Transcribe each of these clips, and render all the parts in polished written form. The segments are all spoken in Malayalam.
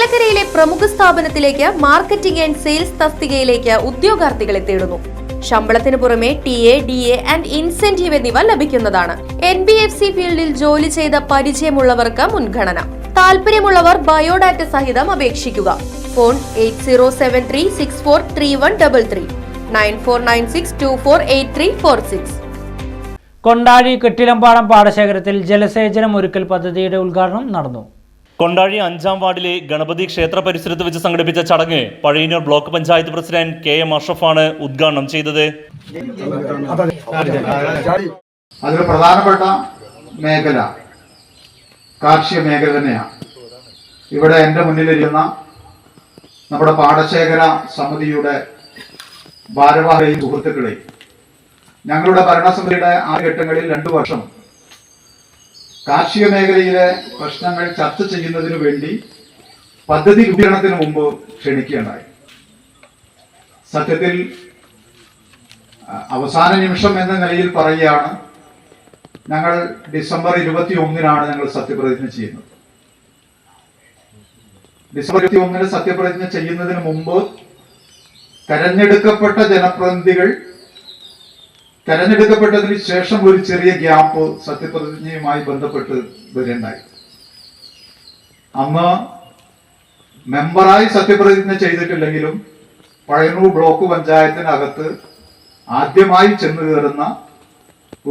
ചേലക്കരയിലെ പ്രമുഖ സ്ഥാപനത്തിലേക്ക് മാർക്കറ്റിംഗ് ആൻഡ് സെയിൽസ് തസ്തികയിലേക്ക് ഉദ്യോഗാർത്ഥികളെ തേടുന്നു. ശമ്പളത്തിന് പുറമെ TA, DA ആൻഡ് ഇൻസെന്റീവ് എന്നിവ ലഭിക്കുന്നതാണ്. NBFC ഫീൽഡിൽ ജോലി ചെയ്ത പരിചയമുള്ളവർക്ക് മുൻഗണന. താല്പര്യമുള്ളവർ ബയോഡാറ്റ സഹിതം അപേക്ഷിക്കുക. ഫോൺ 8073643133 9496248346. കൊണ്ടാഴി കെട്ടിലമ്പാടം പാടശേഖരത്തിൽ ജലസേചനം ഒരുക്കൽ പദ്ധതിയുടെ ഉദ്ഘാടനം നടന്നു. കൊണ്ടാഴി 5-ാം വാർഡിലെ ഗണപതി ക്ഷേത്ര പരിസരത്ത് വെച്ച് സംഘടിപ്പിച്ച ചടങ്ങ് Pazhayannur block panchayat president KM അഷ്റഫാണ് ഉദ്ഘാടനം ചെയ്തത്. അതിൽ പ്രധാനപ്പെട്ട മേഖല കാർഷിക മേഖല തന്നെയാണ്. ഇവിടെ എൻ്റെ മുന്നിലിരുന്ന നമ്മുടെ പാടശേഖര സമിതിയുടെ ഭാരവാഹി സുഹൃത്തുക്കളെ, ഞങ്ങളുടെ ഭരണസമിതിയുടെ ആദ്യഘട്ടങ്ങളിൽ 2 വർഷം കാർഷിക മേഖലയിലെ പ്രശ്നങ്ങൾ ചർച്ച ചെയ്യുന്നതിനു വേണ്ടി പദ്ധതി രൂപീകരണത്തിന് മുമ്പ് ക്ഷണിക്കുകയുണ്ടായി. സത്യത്തിൽ അവസാന നിമിഷം എന്ന നിലയിൽ പറയുകയാണ്, ഞങ്ങൾ ഡിസംബർ 21-നാണ് ഞങ്ങൾ സത്യപ്രതിജ്ഞ ചെയ്യുന്നത്. ഡിസംബർ 21-ന് സത്യപ്രതിജ്ഞ ചെയ്യുന്നതിന് മുമ്പ് തെരഞ്ഞെടുക്കപ്പെട്ട ജനപ്രതിനിധികൾ തെരഞ്ഞെടുക്കപ്പെട്ടതിന് ശേഷം ഒരു ചെറിയ ഗ്യാപ്പ് സത്യപ്രതിജ്ഞയുമായി ബന്ധപ്പെട്ട് വരേണ്ടായി. അന്ന് മെമ്പറായി സത്യപ്രതിജ്ഞ ചെയ്തിട്ടില്ലെങ്കിലും പഴയന്നൂർ ബ്ലോക്ക് പഞ്ചായത്തിനകത്ത് ആദ്യമായി ചെന്ന് കയറുന്ന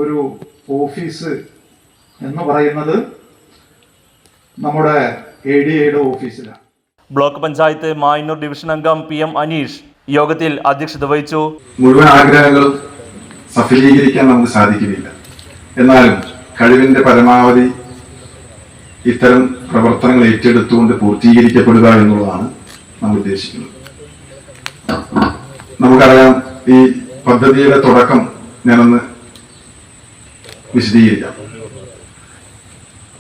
ഒരു ഓഫീസ് എന്ന് പറയുന്നത് നമ്മുടെ ADAയുടെ ഓഫീസിലാണ്. ബ്ലോക്ക് പഞ്ചായത്ത് മായന്നൂർ ഡിവിഷൻ അംഗം PM അനീഷ് യോഗത്തിൽ അധ്യക്ഷത വഹിച്ചു. മുഴുവൻ ആഗ്രഹങ്ങളും സഫലീകരിക്കാൻ നമുക്ക് സാധിക്കുന്നില്ല. എന്നാലും കഴിവിന്റെ പരമാവധി ഇത്തരം പ്രവർത്തനങ്ങൾ ഏറ്റെടുത്തുകൊണ്ട് പൂർത്തീകരിക്കപ്പെടുക എന്നുള്ളതാണ് നമ്മൾ ഉദ്ദേശിക്കുന്നത്. നമുക്കറിയാം, ഈ പദ്ധതിയുടെ തുടക്കം ഞാനൊന്ന് വിശദീകരിക്കാം.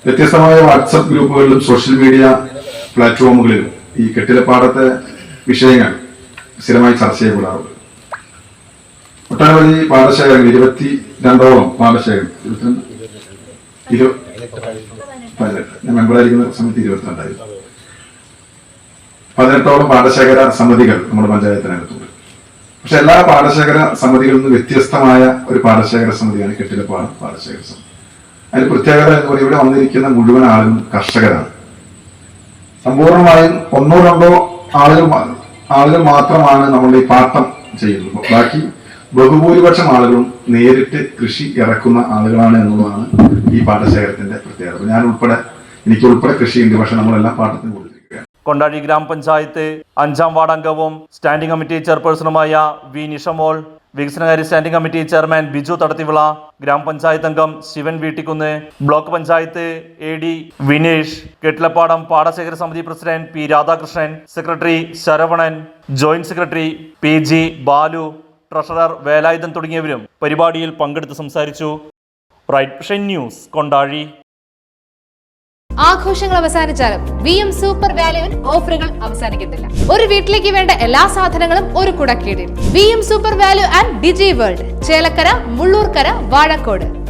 വ്യത്യസ്തമായ വാട്സപ്പ് ഗ്രൂപ്പുകളിലും സോഷ്യൽ മീഡിയ പ്ലാറ്റ്ഫോമുകളിലും ഈ കെട്ടിലപ്പാടത്തെ വിഷയങ്ങൾ സ്ഥിരമായി ചർച്ച ചെയ്യപ്പെടാറുണ്ട്. ഒട്ടനവധി പാടശേഖരങ്ങൾ, 22ഓളം പാടശേഖരം, ഞാൻ മെമ്പറായിരിക്കുന്ന സമയത്ത് 22ആയിരുന്നു. 18ഓളം പാടശേഖര സമിതികൾ നമ്മുടെ പഞ്ചായത്തിനകത്തുണ്ട്. പക്ഷെ എല്ലാ പാടശേഖര സമിതികളിൽ നിന്ന് വ്യത്യസ്തമായ ഒരു പാടശേഖര സമിതിയാണ് കെട്ടിലപ്പാടം പാടശേഖര സമിതി. അതിന് പ്രത്യേകത എന്ന് പറയുന്നത് ഇവിടെ വന്നിരിക്കുന്ന മുഴുവൻ ആളുകളും കർഷകരാണ്. സമ്പൂർണമായും 1-2 ആളുകൾ മാത്രമാണ് നമ്മൾ ഈ പാട്ടം ചെയ്യുന്നത്. ബാക്കി ബഹുഭൂരിപക്ഷം ആളുകളും നേരിട്ട് കൃഷി ഇറക്കുന്ന ആളുകളാണ് എന്നുള്ളതാണ് ഈ പാടശേഖരത്തിന്റെ പ്രത്യേകത. എനിക്ക് ഉൾപ്പെടെ കൃഷിയുണ്ട്, പക്ഷെ നമ്മളെല്ലാം പാട്ടത്തിന് കൊടുത്തിരിക്കുകയാണ്. കൊണ്ടാഴി ഗ്രാമപഞ്ചായത്ത് 5-ാം വാർഡ് അംഗവും സ്റ്റാൻഡിംഗ് കമ്മിറ്റി ചെയർപേഴ്സണുമായ V നിഷമോൾ, വികസനകാര്യ standing committee chairman Biju Thadathivila, ഗ്രാമപഞ്ചായത്ത് അംഗം ശിവൻ വീട്ടിക്കുന്ന്, ബ്ലോക്ക് പഞ്ചായത്ത് AD വിനേഷ്, കെട്ടിലപ്പാടം പാടശേഖര സമിതി president P Radhakrishnan, secretary Saravanan, joint secretary PG Balu, treasurer Velayudhan തുടങ്ങിയവരും പരിപാടിയിൽ പങ്കെടുത്ത് സംസാരിച്ചു. Right vision news, Kondazhi. ആഘോഷങ്ങൾ അവസാനിച്ചാലും VM സൂപ്പർ വാല്യുവിൽ ഓഫറുകൾ അവസാനിക്കുന്നില്ല. ഒരു വീട്ടിലേക്ക് വേണ്ട എല്ലാ സാധനങ്ങളും ഒരു കുടക്കീഴിൽ. VM super value and digi world, Chelakkara, Mullurkara, Vazhakkode.